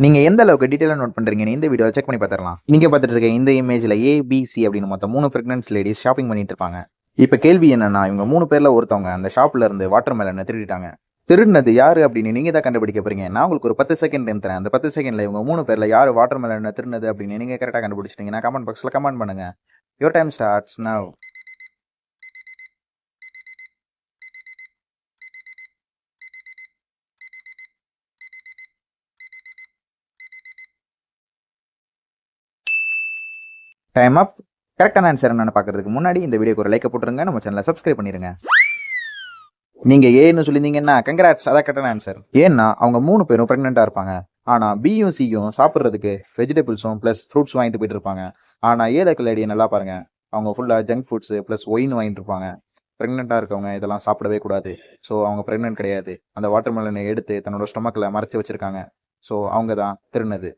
நீங்க எந்த அளவுக்கு டீடைலா நோட் பண்றீங்கன்னு இந்த வீடியோ செக் பண்ணி பார்த்துடலாம். நீங்க பார்த்துட்டு இருக்க இந்த இமேஜ்ல ஏ, பி, சி அப்படின்னு மொத்தம் 3 பிரெக்னன்ட் லேடிஸ் ஷாப்பிங் பண்ணிட்டு இருப்பாங்க. இப்ப கேள்வி என்னன்னா, இவங்க 3 பேர்ல ஒருத்தவங்க அந்த ஷாப்ல இருந்து வாட்டர் மெலனை திருடிட்டாங்க. திருடினது யாரு அப்படின்னு நீங்க தான் கண்டுபிடிக்க போறீங்க. நான் உங்களுக்கு ஒரு 10 செகண்ட் டைம் தரேன். அந்த 10 செகண்ட்ல இவங்க 3 பேர்ல யாரு வாட்டர் மெலனை திருடினது அப்படின்னு நீங்க கரெக்டா கண்டுபிடிச்சிட்டீங்கன்னா கமெண்ட் பாக்ஸ்ல கமெண்ட் பண்ணுங்க. Your time starts now. Time அப். கரெக்டான ஆன்சர் என்னன்னு பார்க்கறதுக்கு முன்னாடி இந்த வீடியோக்கு ஒரு லைக் போட்டுருங்க. நம்ம சேனலை சப்ஸ்கிரைப் பண்ணிருங்க. நீங்க ஏன்னு சொல்லியிருந்தீங்கன்னா கங்கராட்ஸ், அதான் கரெக்டான ஆன்சர். ஏன்னா அவங்க 3 பேரும் பிரெக்னெண்டா இருப்பாங்க. ஆனா பியும் சியும் சாப்பிட்றதுக்கு வெஜிடபிள்ஸும் ப்ளஸ் ஃப்ரூட்ஸ் வாங்கிட்டு போயிட்டு இருப்பாங்க. ஆனா ஏல லேடியை நல்லா பாருங்க, அவங்க ஃபுல்லா ஜங்க் ஃபுட்ஸ் ப்ளஸ் ஒயின் வாங்கிட்டு இருப்பாங்க. பிரெக்னெண்டா இருக்கவங்க இதெல்லாம் சாப்பிடவே கூடாது. ஸோ அவங்க பிரெக்னென்ட் கிடையாது. அந்த வாட்டர் மெலனை எடுத்து தன்னோட ஸ்டொமக்கில் மறைச்சு வச்சிருக்காங்க. ஸோ அவங்க தான் திருநது.